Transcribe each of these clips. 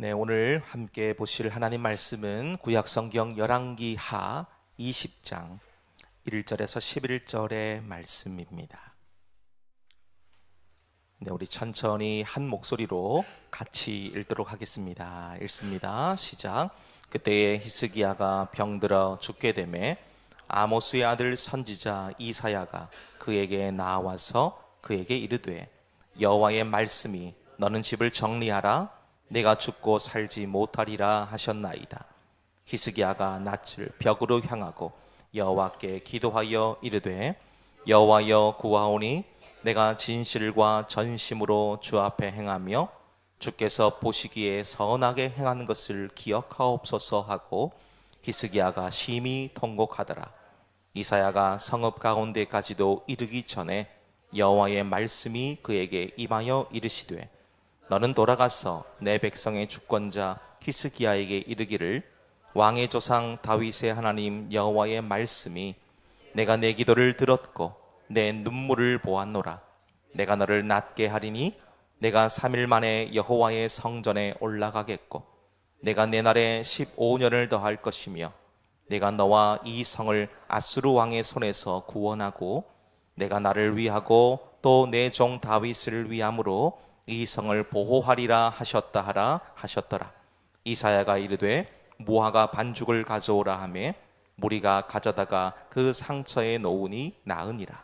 네, 오늘 함께 보실 하나님 말씀은 구약성경 열왕기하 20장 1절에서 11절의 말씀입니다. 네, 우리 천천히 한 목소리로 같이 읽도록 하겠습니다. 읽습니다. 시작. 그때에 히스기야가 병들어 죽게 되매 아모스의 아들 선지자 이사야가 그에게 나와서 그에게 이르되 여호와의 말씀이 너는 집을 정리하라 내가 죽고 살지 못하리라 하셨나이다. 히스기야가 낯을 벽으로 향하고 여호와께 기도하여 이르되 여호와여 구하오니 내가 진실과 전심으로 주 앞에 행하며 주께서 보시기에 선하게 행하는 것을 기억하옵소서 하고 히스기야가 심히 통곡하더라. 이사야가 성읍 가운데까지도 이르기 전에 여호와의 말씀이 그에게 임하여 이르시되 너는 돌아가서 내 백성의 주권자 히스기야에게 이르기를 왕의 조상 다윗의 하나님 여호와의 말씀이 내가 내 기도를 들었고 내 눈물을 보았노라. 내가 너를 낫게 하리니 내가 3일 만에 여호와의 성전에 올라가겠고 내가 내 날에 15년을 더할 것이며 내가 너와 이 성을 아수르 왕의 손에서 구원하고 내가 나를 위하고 또 내 종 다윗을 위함으로 이 성을 보호하리라 하셨다 하라 하셨더라. 이사야가 이르되 무화과 반죽을 가져오라 하매 무리가 가져다가 그 상처에 놓으니 나으니라.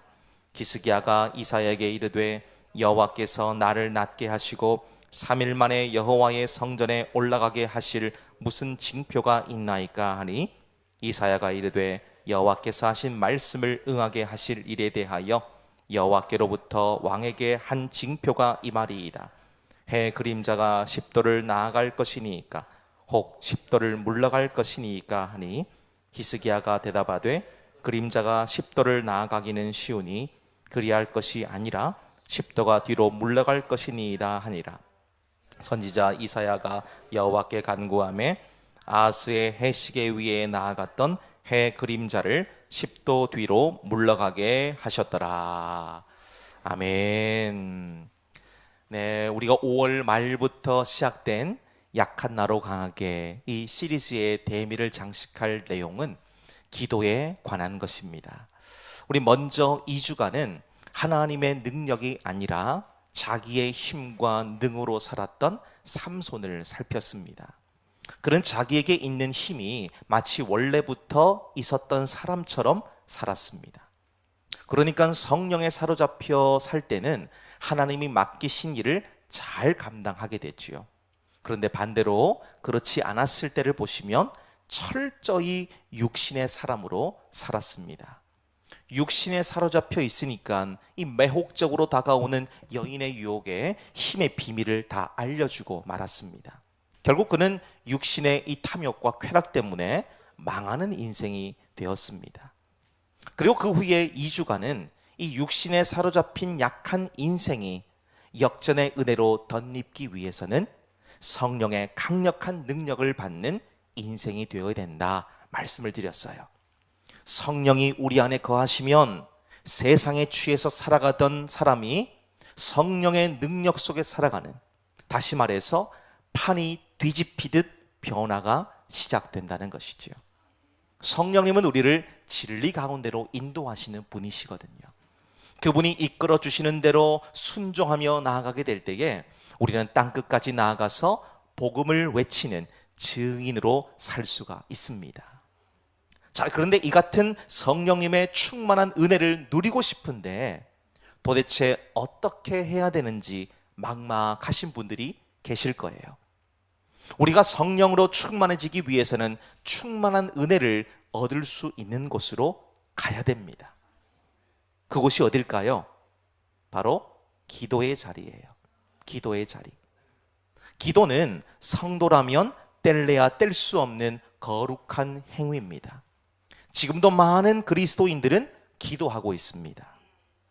히스기야가 이사야에게 이르되 여호와께서 나를 낫게 하시고 3일 만에 여호와의 성전에 올라가게 하실 무슨 징표가 있나이까 하니 이사야가 이르되 여호와께서 하신 말씀을 응하게 하실 일에 대하여 여호와께로부터 왕에게 한 징표가 임하리이다. 해 그림자가 10도를 나아갈 것이니까 혹 10도를 물러갈 것이니까 하니 히스기야가 대답하되 그림자가 10도를 나아가기는 쉬우니 그리할 것이 아니라 10도가 뒤로 물러갈 것이니이다 하니라. 선지자 이사야가 여호와께 간구하매 아하스의 해시계 위에 나아갔던 해 그림자를 10도 뒤로 물러가게 하셨더라. 아멘. 네, 우리가 5월 말부터 시작된 약한 나로 강하게 이 시리즈의 대미를 장식할 내용은 기도에 관한 것입니다. 우리 먼저 2주간은 하나님의 능력이 아니라 자기의 힘과 능으로 살았던 삼손을 살폈습니다. 그는 자기에게 있는 힘이 마치 원래부터 있었던 사람처럼 살았습니다. 그러니까 성령에 사로잡혀 살 때는 하나님이 맡기신 일을 잘 감당하게 됐지요. 그런데 반대로 그렇지 않았을 때를 보시면 철저히 육신의 사람으로 살았습니다. 육신에 사로잡혀 있으니까 이 매혹적으로 다가오는 여인의 유혹에 힘의 비밀을 다 알려주고 말았습니다. 결국 그는 육신의 이 탐욕과 쾌락 때문에 망하는 인생이 되었습니다. 그리고 그 후에 2주간은 이 육신에 사로잡힌 약한 인생이 역전의 은혜로 덧입기 위해서는 성령의 강력한 능력을 받는 인생이 되어야 된다 말씀을 드렸어요. 성령이 우리 안에 거하시면 세상에 취해서 살아가던 사람이 성령의 능력 속에 살아가는, 다시 말해서 판이 뒤집히듯 변화가 시작된다는 것이죠. 성령님은 우리를 진리 가운데로 인도하시는 분이시거든요. 그분이 이끌어 주시는 대로 순종하며 나아가게 될 때에 우리는 땅끝까지 나아가서 복음을 외치는 증인으로 살 수가 있습니다. 자, 그런데 이 같은 성령님의 충만한 은혜를 누리고 싶은데 도대체 어떻게 해야 되는지 막막하신 분들이 계실 거예요. 우리가 성령으로 충만해지기 위해서는 충만한 은혜를 얻을 수 있는 곳으로 가야 됩니다. 그곳이 어딜까요? 바로 기도의 자리예요. 기도의 자리. 기도는 성도라면 뗄래야 뗄 수 없는 거룩한 행위입니다. 지금도 많은 그리스도인들은 기도하고 있습니다.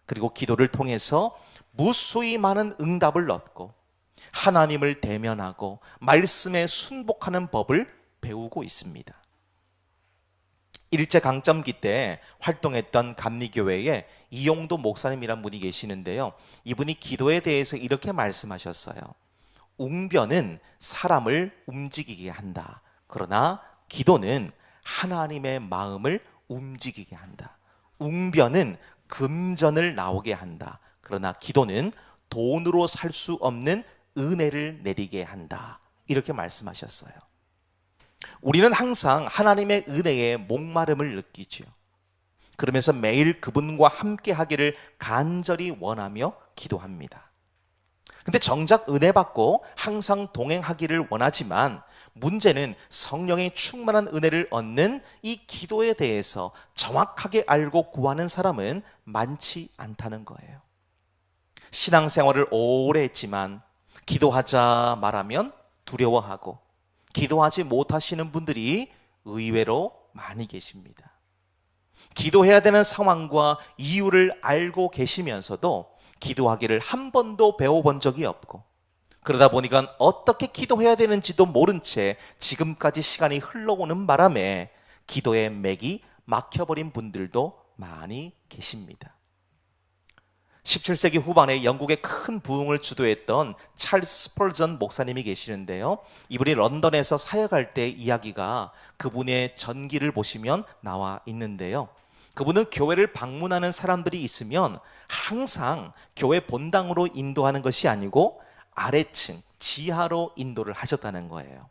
그리고 기도를 통해서 무수히 많은 응답을 얻고 하나님을 대면하고 말씀에 순복하는 법을 배우고 있습니다. 일제강점기 때 활동했던 감리교회에 이용도 목사님이란 분이 계시는데요. 이분이 기도에 대해서 이렇게 말씀하셨어요. 웅변은 사람을 움직이게 한다. 그러나 기도는 하나님의 마음을 움직이게 한다. 웅변은 금전을 나오게 한다. 그러나 기도는 돈으로 살 수 없는 은혜를 내리게 한다. 이렇게 말씀하셨어요. 우리는 항상 하나님의 은혜에 목마름을 느끼죠. 그러면서 매일 그분과 함께 하기를 간절히 원하며 기도합니다. 근데 정작 은혜 받고 항상 동행하기를 원하지만 문제는 성령의 충만한 은혜를 얻는 이 기도에 대해서 정확하게 알고 구하는 사람은 많지 않다는 거예요. 신앙생활을 오래 했지만 기도하자 말하면 두려워하고 기도하지 못하시는 분들이 의외로 많이 계십니다. 기도해야 되는 상황과 이유를 알고 계시면서도 기도하기를 한 번도 배워본 적이 없고 그러다 보니까 어떻게 기도해야 되는지도 모른 채 지금까지 시간이 흘러오는 바람에 기도의 맥이 막혀버린 분들도 많이 계십니다. 17세기 후반에 영국의 큰 부흥을 주도했던 찰스 스펄전 목사님이 계시는데요. 이분이 런던에서 사역할 때 이야기가 그분의 전기를 보시면 나와 있는데요. 그분은 교회를 방문하는 사람들이 있으면 항상 교회 본당으로 인도하는 것이 아니고 아래층, 지하로 인도를 하셨다는 거예요.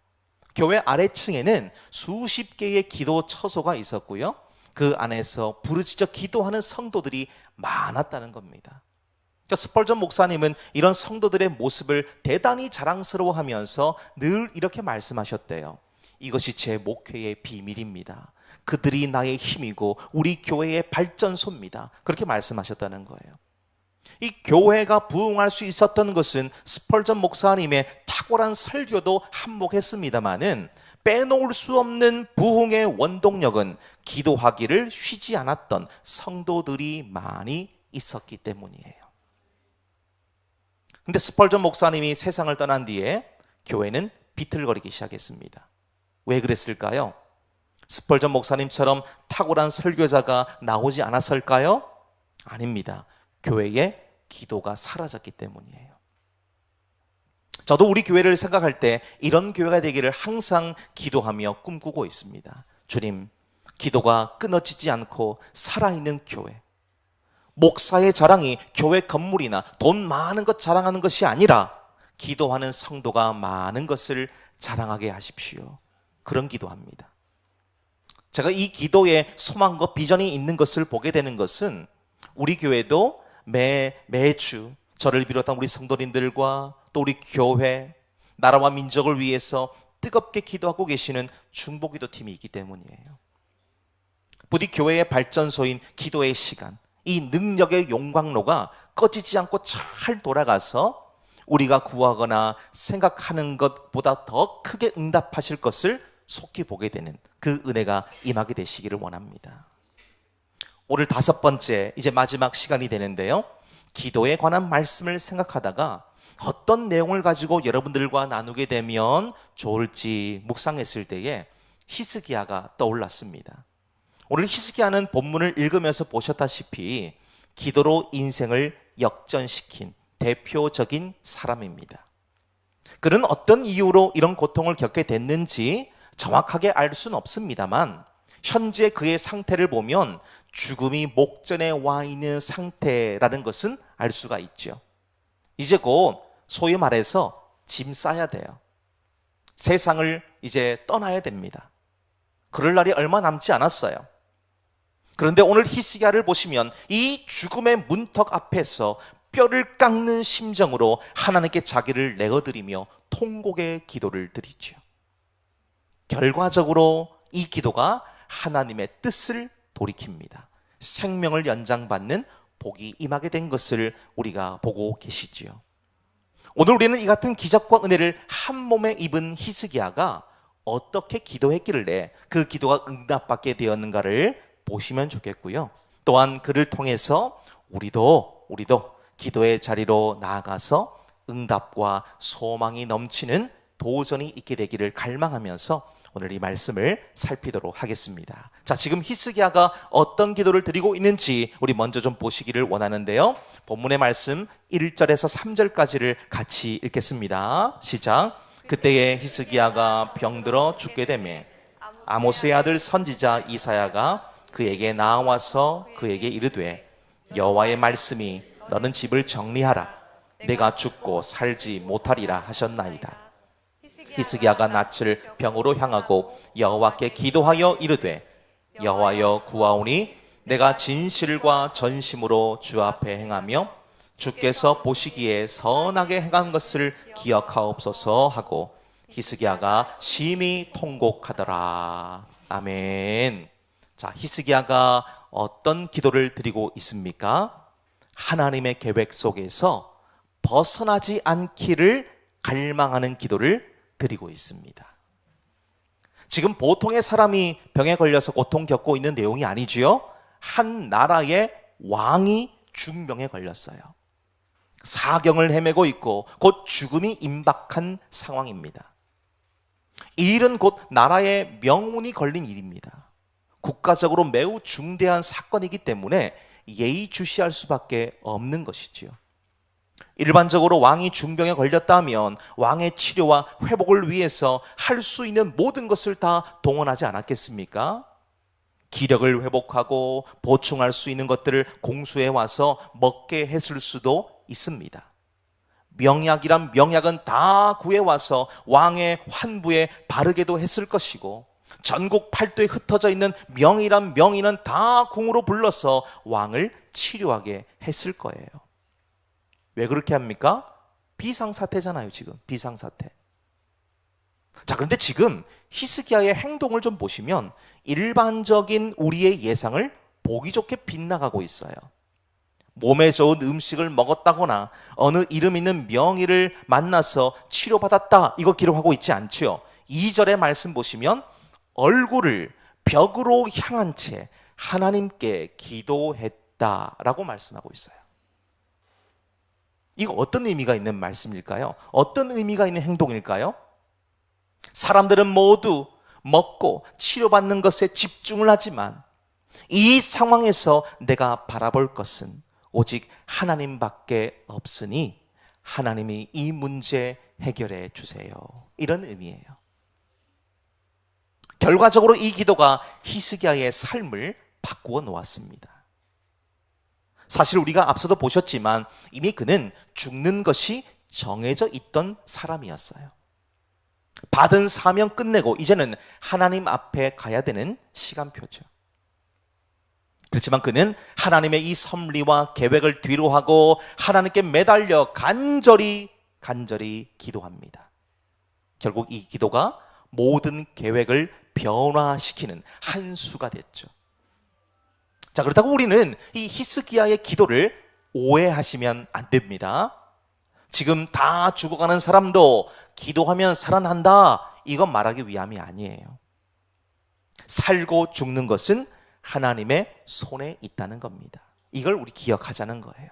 교회 아래층에는 수십 개의 기도 처소가 있었고요. 그 안에서 부르짖어 기도하는 성도들이 많았다는 겁니다. 스펄전 목사님은 이런 성도들의 모습을 대단히 자랑스러워하면서 늘 이렇게 말씀하셨대요. 이것이 제 목회의 비밀입니다. 그들이 나의 힘이고 우리 교회의 발전소입니다. 그렇게 말씀하셨다는 거예요. 이 교회가 부흥할 수 있었던 것은 스펄전 목사님의 탁월한 설교도 한몫했습니다마는 빼놓을 수 없는 부흥의 원동력은 기도하기를 쉬지 않았던 성도들이 많이 있었기 때문이에요. 근데 스펄전 목사님이 세상을 떠난 뒤에 교회는 비틀거리기 시작했습니다. 왜 그랬을까요? 스펄전 목사님처럼 탁월한 설교자가 나오지 않았을까요? 아닙니다. 교회에 기도가 사라졌기 때문이에요. 저도 우리 교회를 생각할 때 이런 교회가 되기를 항상 기도하며 꿈꾸고 있습니다. 주님, 기도가 끊어지지 않고 살아있는 교회. 목사의 자랑이 교회 건물이나 돈 많은 것 자랑하는 것이 아니라 기도하는 성도가 많은 것을 자랑하게 하십시오. 그런 기도합니다. 제가 이 기도에 소망과 비전이 있는 것을 보게 되는 것은 우리 교회도 매주 저를 비롯한 우리 성도님들과 또 우리 교회, 나라와 민족을 위해서 뜨겁게 기도하고 계시는 중보기도 팀이 있기 때문이에요. 부디 교회의 발전소인 기도의 시간, 이 능력의 용광로가 꺼지지 않고 잘 돌아가서 우리가 구하거나 생각하는 것보다 더 크게 응답하실 것을 속히 보게 되는 그 은혜가 임하게 되시기를 원합니다. 오늘 5번째, 이제 마지막 시간이 되는데요. 기도에 관한 말씀을 생각하다가 어떤 내용을 가지고 여러분들과 나누게 되면 좋을지 묵상했을 때에 히스기야가 떠올랐습니다. 오늘 히스기야는 본문을 읽으면서 보셨다시피 기도로 인생을 역전시킨 대표적인 사람입니다. 그는 어떤 이유로 이런 고통을 겪게 됐는지 정확하게 알 수는 없습니다만 현재 그의 상태를 보면 죽음이 목전에 와 있는 상태라는 것은 알 수가 있죠. 이제 곧 소위 말해서 짐 싸야 돼요. 세상을 이제 떠나야 됩니다. 그럴 날이 얼마 남지 않았어요. 그런데 오늘 히스기야를 보시면 이 죽음의 문턱 앞에서 뼈를 깎는 심정으로 하나님께 자기를 내어드리며 통곡의 기도를 드리죠. 결과적으로 이 기도가 하나님의 뜻을 돌이킵니다. 생명을 연장받는 복이 임하게 된 것을 우리가 보고 계시지요. 오늘 우리는 이 같은 기적과 은혜를 한 몸에 입은 히스기야가 어떻게 기도했길래 그 기도가 응답받게 되었는가를 보시면 좋겠고요. 또한 그를 통해서 우리도 기도의 자리로 나아가서 응답과 소망이 넘치는 도전이 있게 되기를 갈망하면서 오늘 이 말씀을 살피도록 하겠습니다. 자, 지금 히스기야가 어떤 기도를 드리고 있는지 우리 먼저 좀 보시기를 원하는데요. 본문의 말씀 1절에서 3절까지를 같이 읽겠습니다. 시작. 그때에 히스기야가 병들어 죽게 되매 아모스의 아들 선지자 이사야가 그에게 나와서 그에게 이르되 여호와의 말씀이 너는 집을 정리하라. 내가 죽고 살지 못하리라 하셨나이다. 히스기야가 낯을 병으로 향하고 여호와께 기도하여 이르되 여호와여 구하오니 내가 진실과 전심으로 주 앞에 행하며 주께서 보시기에 선하게 행한 것을 기억하옵소서 하고 히스기야가 심히 통곡하더라. 아멘. 자, 히스기야가 어떤 기도를 드리고 있습니까? 하나님의 계획 속에서 벗어나지 않기를 갈망하는 기도를 드리고 있습니다. 지금 보통의 사람이 병에 걸려서 고통 겪고 있는 내용이 아니지요. 한 나라의 왕이 중병에 걸렸어요. 사경을 헤매고 있고 곧 죽음이 임박한 상황입니다. 이 일은 곧 나라의 명운이 걸린 일입니다. 국가적으로 매우 중대한 사건이기 때문에 예의주시할 수밖에 없는 것이지요. 일반적으로 왕이 중병에 걸렸다면 왕의 치료와 회복을 위해서 할 수 있는 모든 것을 다 동원하지 않았겠습니까? 기력을 회복하고 보충할 수 있는 것들을 공수해 와서 먹게 했을 수도 있습니다. 명약이란 명약은 다 구해와서 왕의 환부에 바르게도 했을 것이고, 전국 팔도에 흩어져 있는 명의란 명의는 다 궁으로 불러서 왕을 치료하게 했을 거예요. 왜 그렇게 합니까? 비상사태잖아요. 지금 비상사태. 자, 그런데 지금 히스기야의 행동을 좀 보시면 일반적인 우리의 예상을 보기 좋게 빗나가고 있어요. 몸에 좋은 음식을 먹었다거나 어느 이름 있는 명의를 만나서 치료받았다, 이거 기록하고 있지 않죠. 2절의 말씀 보시면 얼굴을 벽으로 향한 채 하나님께 기도했다라고 말씀하고 있어요. 이거 어떤 의미가 있는 말씀일까요? 어떤 의미가 있는 행동일까요? 사람들은 모두 먹고 치료받는 것에 집중을 하지만 이 상황에서 내가 바라볼 것은 오직 하나님밖에 없으니 하나님이 이 문제 해결해 주세요. 이런 의미예요. 결과적으로 이 기도가 히스기야의 삶을 바꾸어 놓았습니다. 사실 우리가 앞서도 보셨지만 이미 그는 죽는 것이 정해져 있던 사람이었어요. 받은 사명 끝내고 이제는 하나님 앞에 가야 되는 시간표죠. 그렇지만 그는 하나님의 이 섭리와 계획을 뒤로하고 하나님께 매달려 간절히 기도합니다. 결국 이 기도가 모든 계획을 변화시키는 한 수가 됐죠. 자, 그렇다고 우리는 이 히스기야의 기도를 오해하시면 안 됩니다. 지금 다 죽어가는 사람도 기도하면 살아난다, 이건 말하기 위함이 아니에요. 살고 죽는 것은 하나님의 손에 있다는 겁니다. 이걸 우리 기억하자는 거예요.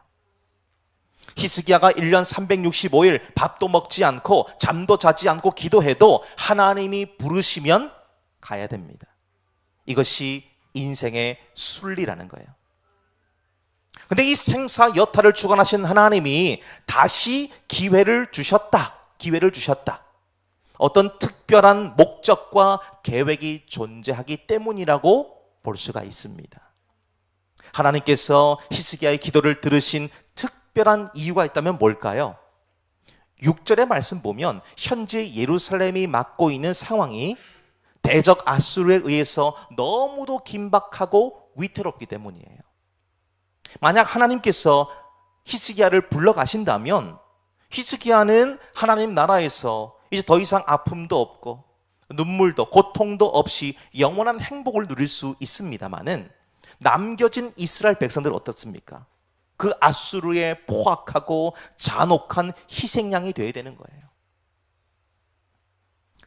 히스기야가 1년 365일 밥도 먹지 않고 잠도 자지 않고 기도해도 하나님이 부르시면 가야 됩니다. 이것이 인생의 순리라는 거예요. 근데 이 생사 여타를 주관하신 하나님이 다시 기회를 주셨다. 어떤 특별한 목적과 계획이 존재하기 때문이라고 볼 수가 있습니다. 하나님께서 히스기야의 기도를 들으신 특별한 이유가 있다면 뭘까요? 6절의 말씀 보면 현재 예루살렘이 맡고 있는 상황이 대적 아수르에 의해서 너무도 긴박하고 위태롭기 때문이에요. 만약 하나님께서 히스기야를 불러가신다면 히스기야는 하나님 나라에서 이제 더 이상 아픔도 없고 눈물도 고통도 없이 영원한 행복을 누릴 수 있습니다마는 남겨진 이스라엘 백성들은 어떻습니까? 그 아수르의 포악하고 잔혹한 희생양이 되어야 되는 거예요.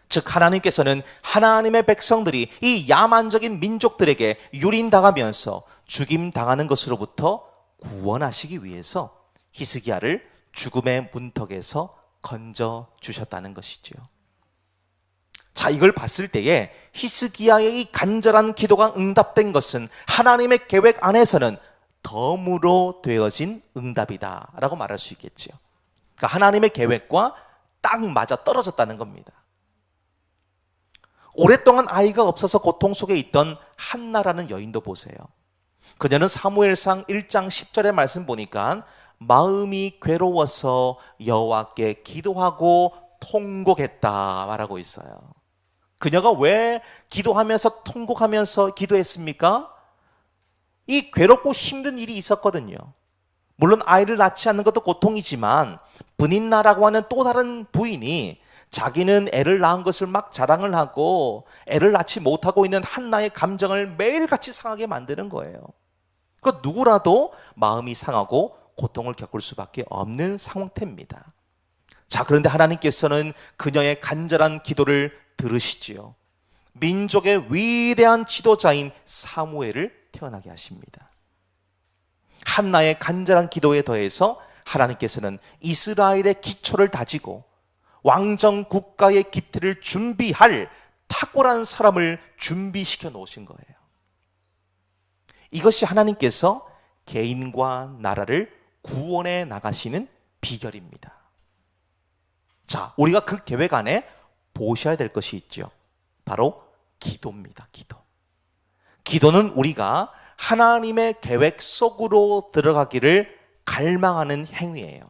즉 하나님께서는 하나님의 백성들이 이 야만적인 민족들에게 유린당하면서 죽임당하는 것으로부터 구원하시기 위해서 히스기야를 죽음의 문턱에서 건져주셨다는 것이죠. 자, 이걸 봤을 때에 히스기야의 이 간절한 기도가 응답된 것은 하나님의 계획 안에서는 덤으로 되어진 응답이다라고 말할 수 있겠죠. 그러니까 하나님의 계획과 딱 맞아 떨어졌다는 겁니다. 오랫동안 아이가 없어서 고통 속에 있던 한나라는 여인도 보세요. 그녀는 사무엘상 1장 10절의 말씀 보니까 마음이 괴로워서 여호와께 기도하고 통곡했다 말하고 있어요. 그녀가 왜 기도하면서 통곡하면서 기도했습니까? 이 괴롭고 힘든 일이 있었거든요. 물론 아이를 낳지 않는 것도 고통이지만 브닌나라고 하는 또 다른 부인이 자기는 애를 낳은 것을 막 자랑을 하고 애를 낳지 못하고 있는 한나의 감정을 매일같이 상하게 만드는 거예요. 그 누구라도 마음이 상하고 고통을 겪을 수밖에 없는 상태입니다. 자, 그런데 하나님께서는 그녀의 간절한 기도를 들으시지요. 민족의 위대한 지도자인 사무엘을 태어나게 하십니다. 한나의 간절한 기도에 더해서 하나님께서는 이스라엘의 기초를 다지고 왕정 국가의 기틀을 준비할 탁월한 사람을 준비시켜 놓으신 거예요. 이것이 하나님께서 개인과 나라를 구원해 나가시는 비결입니다. 자, 우리가 그 계획 안에 보셔야 될 것이 있죠. 바로 기도입니다. 기도는 우리가 하나님의 계획 속으로 들어가기를 갈망하는 행위예요.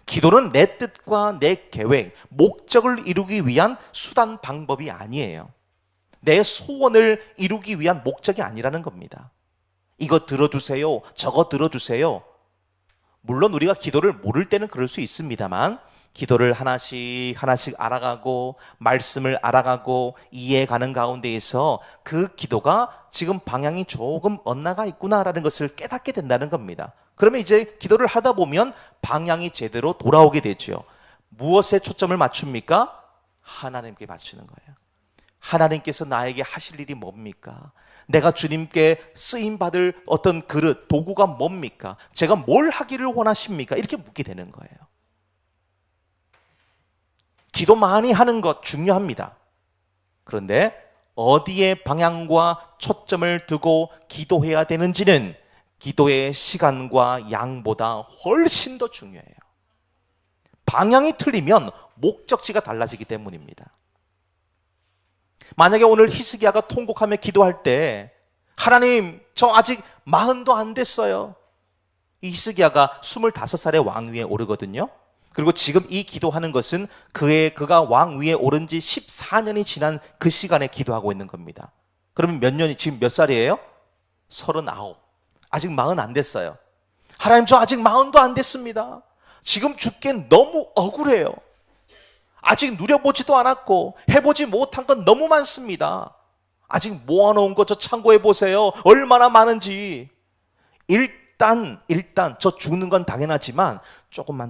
기도는 내 뜻과 내 계획, 목적을 이루기 위한 수단 방법이 아니에요. 내 소원을 이루기 위한 목적이 아니라는 겁니다. 이거 들어주세요, 저거 들어주세요. 물론 우리가 기도를 모를 때는 그럴 수 있습니다만 기도를 하나씩 알아가고 말씀을 알아가고 이해가는 가운데에서 그 기도가 지금 방향이 조금 엇나가 있구나라는 것을 깨닫게 된다는 겁니다. 그러면 이제 기도를 하다 보면 방향이 제대로 돌아오게 되죠. 무엇에 초점을 맞춥니까? 하나님께 맞추는 거예요. 하나님께서 나에게 하실 일이 뭡니까? 내가 주님께 쓰임받을 어떤 그릇, 도구가 뭡니까? 제가 뭘 하기를 원하십니까? 이렇게 묻게 되는 거예요. 기도 많이 하는 것 중요합니다. 그런데 어디에 방향과 초점을 두고 기도해야 되는지는 기도의 시간과 양보다 훨씬 더 중요해요. 방향이 틀리면 목적지가 달라지기 때문입니다. 만약에 오늘 히스기야가 통곡하며 기도할 때 하나님, 저 아직 40도 안 됐어요. 이 히스기야가 25살에 왕 위에 오르거든요. 그리고 지금 이 기도하는 것은 그가 왕 위에 오른 지 14년이 지난 그 시간에 기도하고 있는 겁니다. 그러면 몇 년이, 지금 몇 살이에요? 39. 아직 40 안 됐어요. 하나님, 저 아직 40도 안 됐습니다. 지금 죽기엔 너무 억울해요. 아직 누려보지도 않았고 해보지 못한 건 너무 많습니다. 아직 모아놓은 거 저 참고해 보세요. 얼마나 많은지. 일단 저 죽는 건 당연하지만 조금만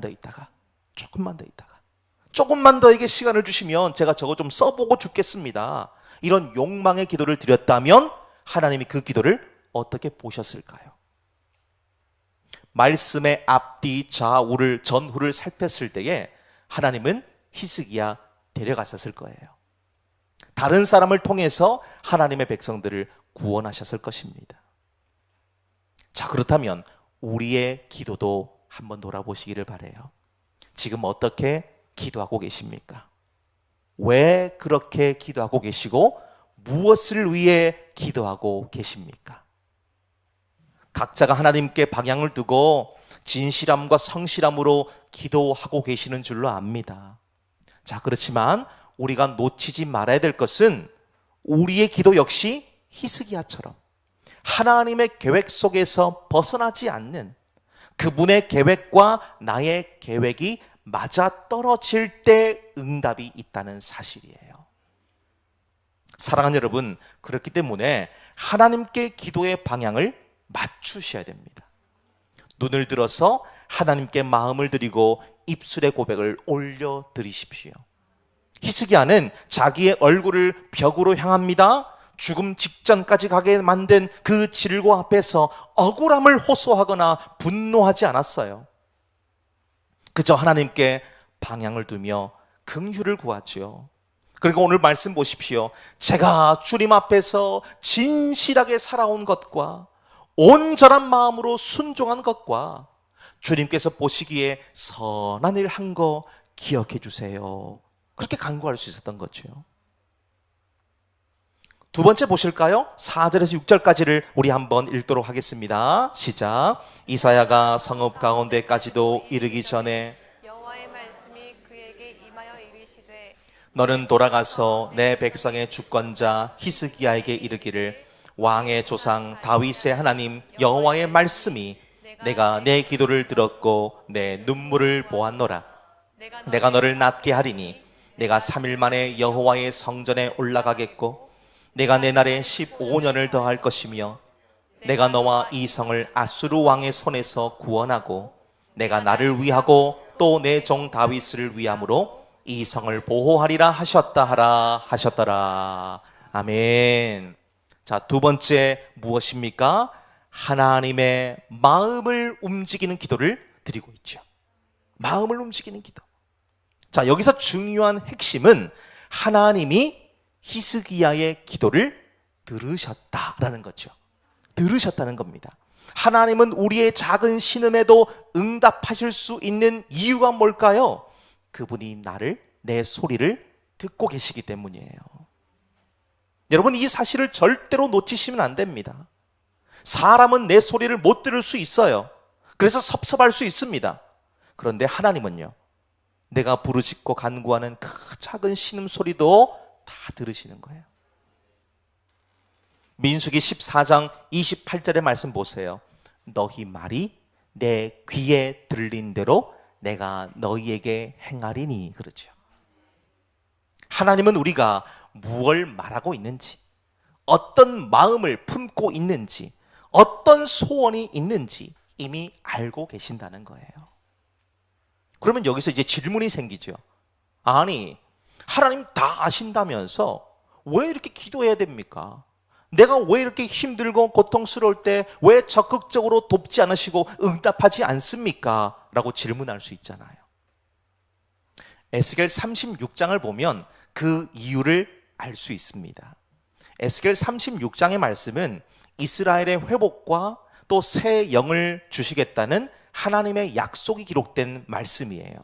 더 에게 시간을 주시면 제가 저거 좀 써보고 죽겠습니다. 이런 욕망의 기도를 드렸다면 하나님이 그 기도를 어떻게 보셨을까요? 말씀의 앞뒤 좌우를 전후를 살폈을 때에 하나님은 히스기야 데려갔었을 거예요. 다른 사람을 통해서 하나님의 백성들을 구원하셨을 것입니다. 자, 그렇다면 우리의 기도도 한번 돌아보시기를 바라요. 지금 어떻게 기도하고 계십니까? 왜 그렇게 기도하고 계시고 무엇을 위해 기도하고 계십니까? 각자가 하나님께 방향을 두고 진실함과 성실함으로 기도하고 계시는 줄로 압니다. 자, 그렇지만 우리가 놓치지 말아야 될 것은 우리의 기도 역시 히스기야처럼 하나님의 계획 속에서 벗어나지 않는, 그분의 계획과 나의 계획이 맞아떨어질 때 응답이 있다는 사실이에요. 사랑하는 여러분, 그렇기 때문에 하나님께 기도의 방향을 맞추셔야 됩니다. 눈을 들어서 하나님께 마음을 드리고 입술의 고백을 올려드리십시오. 히스기야는 자기의 얼굴을 벽으로 향합니다. 죽음 직전까지 가게 만든 그 질고 앞에서 억울함을 호소하거나 분노하지 않았어요. 그저 하나님께 방향을 두며 긍휼을 구하죠. 그리고 오늘 말씀 보십시오. 제가 주님 앞에서 진실하게 살아온 것과 온전한 마음으로 순종한 것과 주님께서 보시기에 선한 일 한 거 기억해 주세요. 그렇게 간구할 수 있었던 거죠. 두 번째 보실까요? 4절에서 6절까지를 우리 한번 읽도록 하겠습니다. 시작. 이사야가 성읍 가운데까지도 이르기 전에 여호와의 말씀이 그에게 임하여 이르시되 너는 돌아가서 내 백성의 주권자 히스기야에게 이르기를 왕의 조상 다윗의 하나님 여호와의 말씀이 내가 내 기도를 들었고 내 눈물을 보았노라. 내가 너를 낫게 하리니 내가 3일 만에 여호와의 성전에 올라가겠고 내가 내 날에 15년을 더할 것이며 내가 너와 이 성을 아수르 왕의 손에서 구원하고 내가 나를 위하고 또 내 종 다윗을 위함으로 이 성을 보호하리라 하셨다 하라 하셨더라. 아멘. 자, 두 번째 무엇입니까? 하나님의 마음을 움직이는 기도를 드리고 있죠. 마음을 움직이는 기도. 자, 여기서 중요한 핵심은 하나님이 히스기야의 기도를 들으셨다라는 거죠. 들으셨다는 겁니다. 하나님은 우리의 작은 신음에도 응답하실 수 있는 이유가 뭘까요? 그분이 내 소리를 듣고 계시기 때문이에요. 여러분, 이 사실을 절대로 놓치시면 안 됩니다. 사람은 내 소리를 못 들을 수 있어요. 그래서 섭섭할 수 있습니다. 그런데 하나님은요, 내가 부르짖고 간구하는 그 작은 신음소리도 다 들으시는 거예요. 민수기 14장 28절의 말씀 보세요. 너희 말이 내 귀에 들린 대로 내가 너희에게 행하리니. 그러죠. 하나님은 우리가 무엇을 말하고 있는지, 어떤 마음을 품고 있는지, 어떤 소원이 있는지 이미 알고 계신다는 거예요. 그러면 여기서 이제 질문이 생기죠. 아니, 하나님 다 아신다면서 왜 이렇게 기도해야 됩니까? 내가 왜 이렇게 힘들고 고통스러울 때 왜 적극적으로 돕지 않으시고 응답하지 않습니까? 라고 질문할 수 있잖아요. 에스겔 36장을 보면 그 이유를 알 수 있습니다. 에스겔 36장의 말씀은 이스라엘의 회복과 또 새 영을 주시겠다는 하나님의 약속이 기록된 말씀이에요.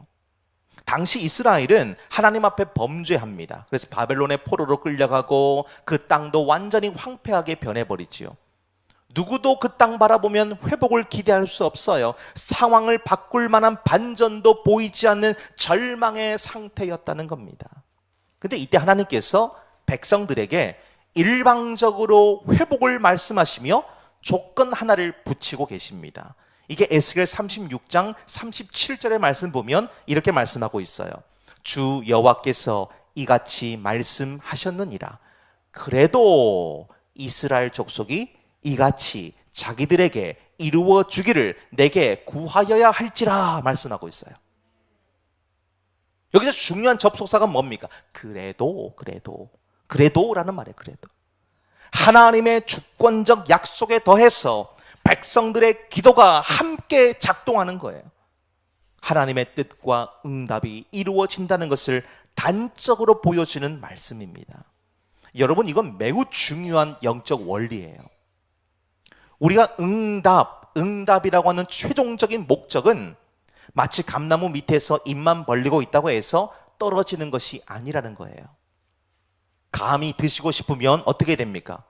당시 이스라엘은 하나님 앞에 범죄합니다. 그래서 바벨론의 포로로 끌려가고 그 땅도 완전히 황폐하게 변해버리지요. 누구도 그 땅 바라보면 회복을 기대할 수 없어요. 상황을 바꿀 만한 반전도 보이지 않는 절망의 상태였다는 겁니다. 근데 이때 하나님께서 백성들에게 일방적으로 회복을 말씀하시며 조건 하나를 붙이고 계십니다. 이게 에스겔 36장 37절의 말씀 보면 이렇게 말씀하고 있어요. 주 여호와께서 이같이 말씀하셨느니라. 그래도 이스라엘 족속이 이같이 자기들에게 이루어 주기를 내게 구하여야 할지라 말씀하고 있어요. 여기서 중요한 접속사가 뭡니까? 그래도라는 말이에요. 그래도 하나님의 주권적 약속에 더해서 백성들의 기도가 함께 작동하는 거예요. 하나님의 뜻과 응답이 이루어진다는 것을 단적으로 보여주는 말씀입니다. 여러분, 이건 매우 중요한 영적 원리예요. 우리가 응답이라고 하는 최종적인 목적은 마치 감나무 밑에서 입만 벌리고 있다고 해서 떨어지는 것이 아니라는 거예요. 감이 드시고 싶으면 어떻게 됩니까?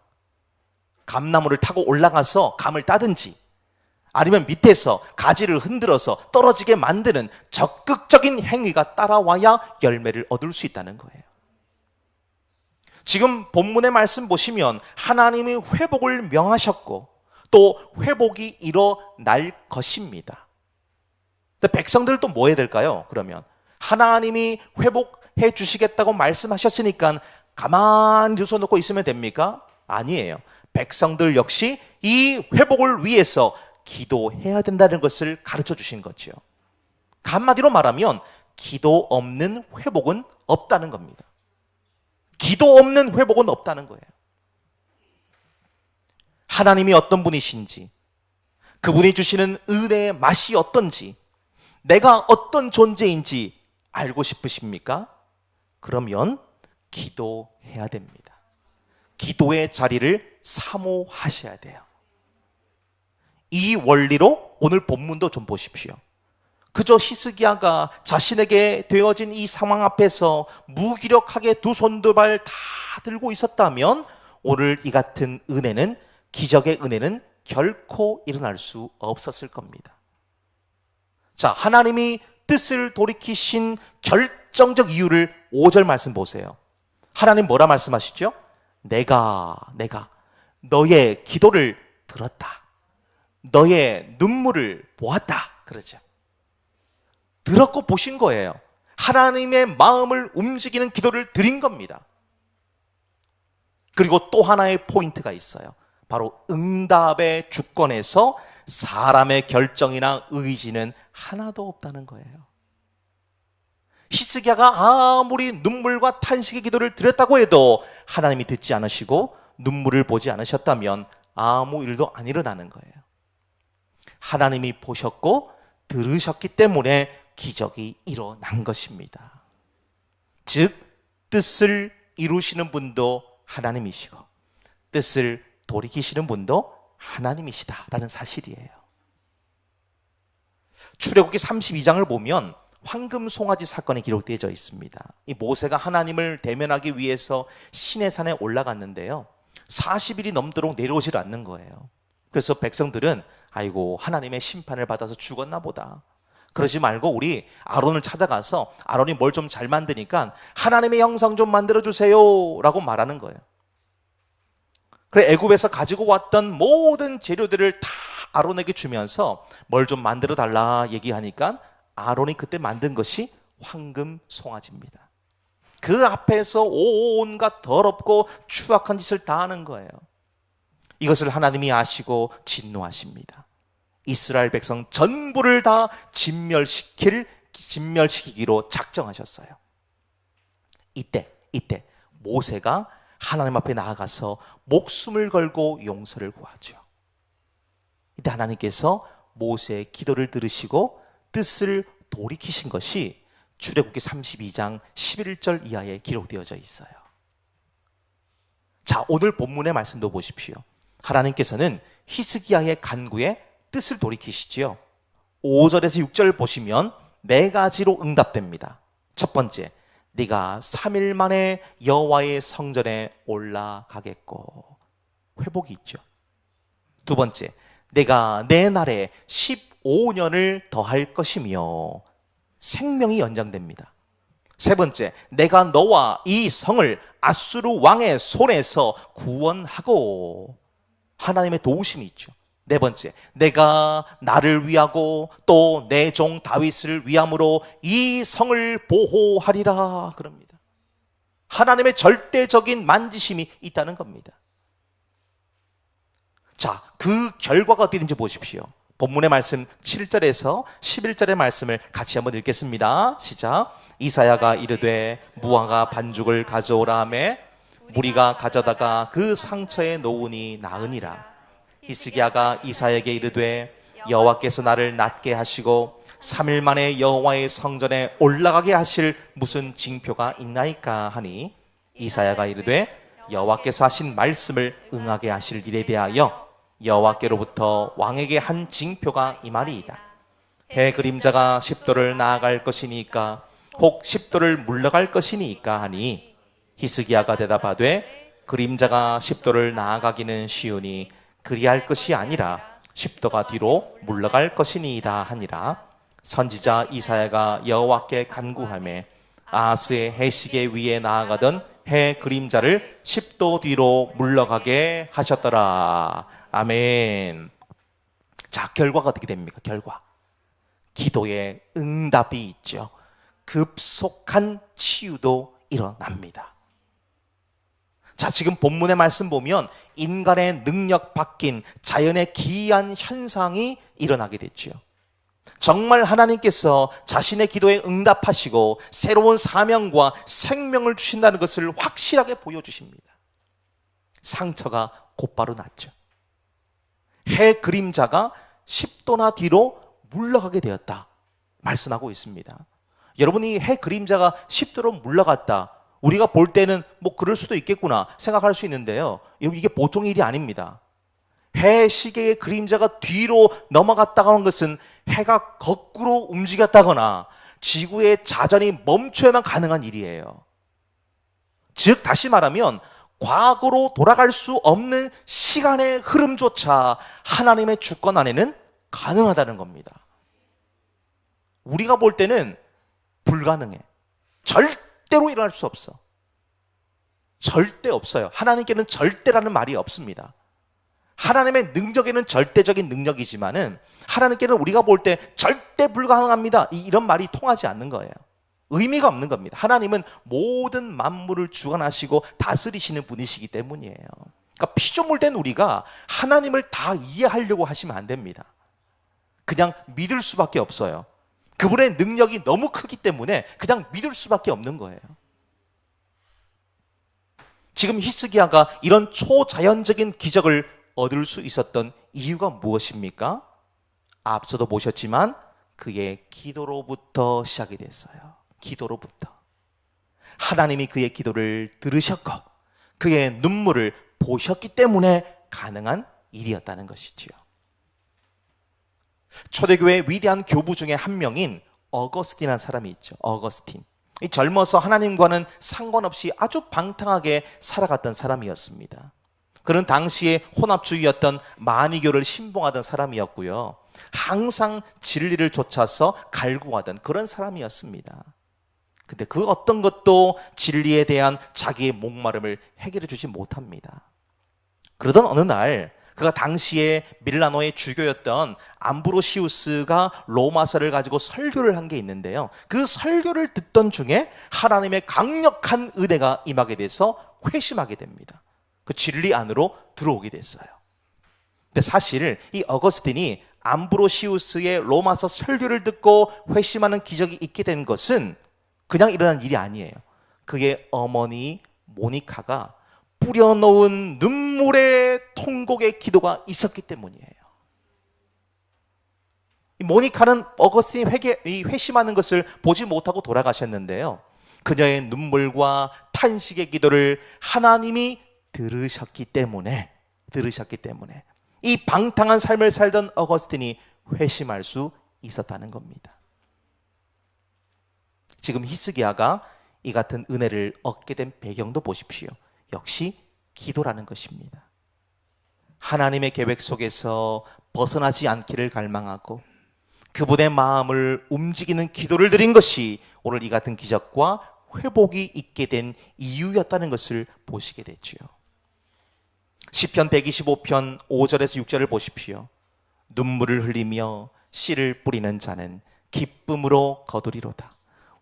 감나무를 타고 올라가서 감을 따든지 아니면 밑에서 가지를 흔들어서 떨어지게 만드는 적극적인 행위가 따라와야 열매를 얻을 수 있다는 거예요. 지금 본문의 말씀 보시면 하나님이 회복을 명하셨고 또 회복이 일어날 것입니다. 근데 백성들 또 뭐 해야 될까요? 그러면 하나님이 회복해 주시겠다고 말씀하셨으니까 가만히 뉘워놓고 있으면 됩니까? 아니에요. 백성들 역시 이 회복을 위해서 기도해야 된다는 것을 가르쳐 주신 거죠. 한마디로 말하면 기도 없는 회복은 없다는 겁니다. 기도 없는 회복은 없다는 거예요. 하나님이 어떤 분이신지, 그분이 주시는 은혜의 맛이 어떤지, 내가 어떤 존재인지 알고 싶으십니까? 그러면 기도해야 됩니다. 기도의 자리를 사모하셔야 돼요. 이 원리로 오늘 본문도 좀 보십시오. 그저 히스기야가 자신에게 되어진 이 상황 앞에서 무기력하게 두 손 두 발 다 들고 있었다면 오늘 이 같은 은혜는, 기적의 은혜는 결코 일어날 수 없었을 겁니다. 자, 하나님이 뜻을 돌이키신 결정적 이유를 5절 말씀 보세요. 하나님 뭐라 말씀하시죠? 내가 너의 기도를 들었다. 너의 눈물을 보았다. 그러죠. 들었고 보신 거예요. 하나님의 마음을 움직이는 기도를 드린 겁니다. 그리고 또 하나의 포인트가 있어요. 바로 응답의 주권에서 사람의 결정이나 의지는 하나도 없다는 거예요. 히스기야가 아무리 눈물과 탄식의 기도를 드렸다고 해도 하나님이 듣지 않으시고 눈물을 보지 않으셨다면 아무 일도 안 일어나는 거예요. 하나님이 보셨고 들으셨기 때문에 기적이 일어난 것입니다. 즉, 뜻을 이루시는 분도 하나님이시고 뜻을 돌이키시는 분도 하나님이시다라는 사실이에요. 출애굽기 32장을 보면 황금 송아지 사건이 기록되어 있습니다. 이 모세가 하나님을 대면하기 위해서 시내산에 올라갔는데요, 40일이 넘도록 내려오질 않는 거예요. 그래서 백성들은 아이고, 하나님의 심판을 받아서 죽었나 보다, 그러지 말고 우리 아론을 찾아가서 아론이 뭘 좀 잘 만드니까 하나님의 형상 좀 만들어주세요 라고 말하는 거예요. 그래, 애굽에서 가지고 왔던 모든 재료들을 다 아론에게 주면서 뭘 좀 만들어 달라 얘기하니까 아론이 그때 만든 것이 황금 송아지입니다. 그 앞에서 온갖 더럽고 추악한 짓을 다 하는 거예요. 이것을 하나님이 아시고 진노하십니다. 이스라엘 백성 전부를 다 진멸시키기로 작정하셨어요. 이때 모세가 하나님 앞에 나아가서 목숨을 걸고 용서를 구하죠. 이때 하나님께서 모세의 기도를 들으시고 뜻을 돌이키신 것이 출애굽기 32장 11절 이하에 기록되어져 있어요. 자, 오늘 본문의 말씀도 보십시오. 하나님께서는 히스기야의 간구에 뜻을 돌이키시지요. 5절에서 6절 보시면 4가지로 응답됩니다. 첫 번째, 네가 3일 만에 여호와의 성전에 올라가겠고, 회복이 있죠. 두 번째, 내가 내 날에 15년을 더할 것이며 생명이 연장됩니다. 세 번째, 내가 너와 이 성을 아수르 왕의 손에서 구원하고, 하나님의 도우심이 있죠. 네 번째, 내가 나를 위하고 또 내 종 다윗을 위함으로 이 성을 보호하리라 그럽니다. 하나님의 절대적인 만지심이 있다는 겁니다. 자, 그 결과가 어떻게 되는지 보십시오. 본문의 말씀 7절에서 11절의 말씀을 같이 한번 읽겠습니다. 시작. 이사야가 이르되 무화과 반죽을 가져오라 하매 무리가 가져다가 그 상처에 놓으니 나으니라. 히스기야가 이사야에게 이르되 여호와께서 나를 낫게 하시고 3일 만에 여호와의 성전에 올라가게 하실 무슨 징표가 있나이까 하니, 이사야가 이르되 여호와께서 하신 말씀을 응하게 하실 일에 대하여 여호와께로부터 왕에게 한 징표가 이 말이이다. 해 그림자가 10도를 나아갈 것이니까 혹 10도를 물러갈 것이니까 하니, 히스기야가 대답하되 그림자가 10도를 나아가기는 쉬우니 그리할 것이 아니라 10도가 뒤로 물러갈 것이니이다 하니라. 선지자 이사야가 여호와께 간구하매 아하스의 해시계 위에 나아가던 해 그림자를 10도 뒤로 물러가게 하셨더라. 아멘. 자, 결과가 어떻게 됩니까? 결과, 기도에 응답이 있죠. 급속한 치유도 일어납니다. 자, 지금 본문의 말씀 보면 인간의 능력 바뀐 자연의 기이한 현상이 일어나게 됐죠. 정말 하나님께서 자신의 기도에 응답하시고 새로운 사명과 생명을 주신다는 것을 확실하게 보여주십니다. 상처가 곧바로 낫죠. 해 그림자가 10도나 뒤로 물러가게 되었다 말씀하고 있습니다. 여러분이 해 그림자가 10도로 물러갔다, 우리가 볼 때는 뭐 그럴 수도 있겠구나 생각할 수 있는데요. 이게 보통 일이 아닙니다. 해 시계의 그림자가 뒤로 넘어갔다고 하는 것은 해가 거꾸로 움직였다거나 지구의 자전이 멈춰야만 가능한 일이에요. 즉 다시 말하면 과거로 돌아갈 수 없는 시간의 흐름조차 하나님의 주권 안에는 가능하다는 겁니다. 우리가 볼 때는 불가능해. 절대로 일어날 수 없어. 절대 없어요. 하나님께는 절대라는 말이 없습니다. 하나님의 능력에는 절대적인 능력이지만은 하나님께는 우리가 볼 때 절대 불가능합니다, 이런 말이 통하지 않는 거예요. 의미가 없는 겁니다. 하나님은 모든 만물을 주관하시고 다스리시는 분이시기 때문이에요. 그러니까 피조물 된 우리가 하나님을 다 이해하려고 하시면 안 됩니다. 그냥 믿을 수밖에 없어요. 그분의 능력이 너무 크기 때문에 그냥 믿을 수밖에 없는 거예요. 지금 히스기야가 이런 초자연적인 기적을 얻을 수 있었던 이유가 무엇입니까? 앞서도 보셨지만 그의 기도로부터 시작이 됐어요. 기도로부터. 하나님이 그의 기도를 들으셨고 그의 눈물을 보셨기 때문에 가능한 일이었다는 것이지요. 초대교회의 위대한 교부 중에 한 명인 어거스틴이라는 사람이 있죠. 어거스틴. 이 젊어서 하나님과는 상관없이 아주 방탕하게 살아갔던 사람이었습니다. 그는 당시에 혼합주의였던 마니교를 신봉하던 사람이었고요. 항상 진리를 쫓아서 갈구하던 그런 사람이었습니다. 근데 그 어떤 것도 진리에 대한 자기의 목마름을 해결해 주지 못합니다. 그러던 어느 날 그가 당시에 밀라노의 주교였던 암브로시우스가 로마서를 가지고 설교를 한 게 있는데요. 그 설교를 듣던 중에 하나님의 강력한 은혜가 임하게 돼서 회심하게 됩니다. 그 진리 안으로 들어오게 됐어요. 근데 사실 이 어거스틴이 암브로시우스의 로마서 설교를 듣고 회심하는 기적이 있게 된 것은 그냥 일어난 일이 아니에요. 그의 어머니 모니카가 뿌려놓은 눈물의 통곡의 기도가 있었기 때문이에요. 모니카는 어거스틴이 회심하는 것을 보지 못하고 돌아가셨는데요. 그녀의 눈물과 탄식의 기도를 하나님이 들으셨기 때문에 이 방탕한 삶을 살던 어거스틴이 회심할 수 있었다는 겁니다. 지금 히스기야가 이 같은 은혜를 얻게 된 배경도 보십시오. 역시 기도라는 것입니다. 하나님의 계획 속에서 벗어나지 않기를 갈망하고 그분의 마음을 움직이는 기도를 드린 것이 오늘 이 같은 기적과 회복이 있게 된 이유였다는 것을 보시게 됐지요. 시편 125편 5절에서 6절을 보십시오. 눈물을 흘리며 씨를 뿌리는 자는 기쁨으로 거두리로다.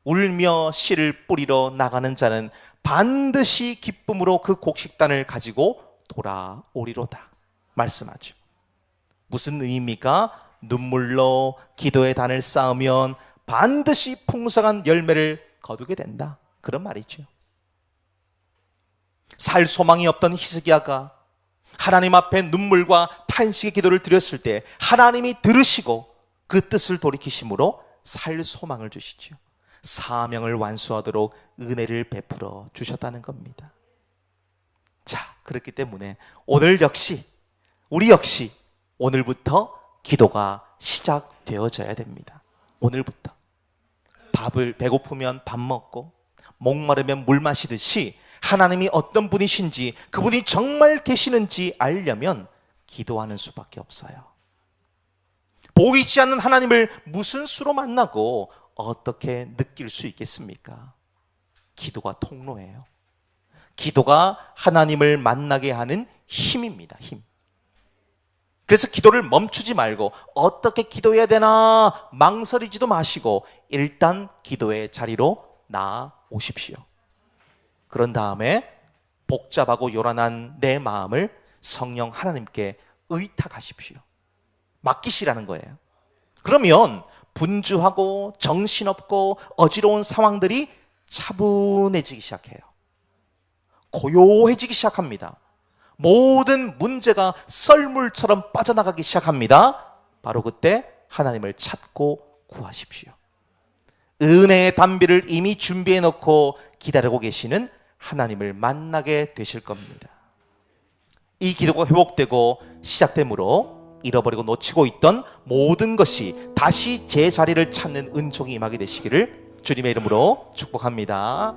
울며 씨를 뿌리러 나가는 자는 반드시 기쁨으로 그 곡식단을 가지고 돌아오리로다 말씀하죠. 무슨 의미입니까? 눈물로 기도의 단을 쌓으면 반드시 풍성한 열매를 거두게 된다, 그런 말이죠. 살 소망이 없던 히스기야가 하나님 앞에 눈물과 탄식의 기도를 드렸을 때 하나님이 들으시고 그 뜻을 돌이키심으로 살 소망을 주시죠. 사명을 완수하도록 은혜를 베풀어 주셨다는 겁니다. 자, 그렇기 때문에 오늘 역시 우리 역시 오늘부터 기도가 시작되어져야 됩니다. 오늘부터 밥을 배고프면 밥 먹고 목마르면 물 마시듯이 하나님이 어떤 분이신지 그분이 정말 계시는지 알려면 기도하는 수밖에 없어요. 보이지 않는 하나님을 무슨 수로 만나고 어떻게 느낄 수 있겠습니까? 기도가 통로예요. 기도가 하나님을 만나게 하는 힘입니다. 힘. 그래서 기도를 멈추지 말고 어떻게 기도해야 되나 망설이지도 마시고 일단 기도의 자리로 나아오십시오. 그런 다음에 복잡하고 요란한 내 마음을 성령 하나님께 의탁하십시오. 맡기시라는 거예요. 그러면 분주하고 정신없고 어지러운 상황들이 차분해지기 시작해요. 고요해지기 시작합니다. 모든 문제가 썰물처럼 빠져나가기 시작합니다. 바로 그때 하나님을 찾고 구하십시오. 은혜의 담비를 이미 준비해 놓고 기다리고 계시는 하나님을 만나게 되실 겁니다. 이 기도가 회복되고 시작되므로 잃어버리고 놓치고 있던 모든 것이 다시 제 자리를 찾는 은총이 임하게 되시기를 주님의 이름으로 축복합니다.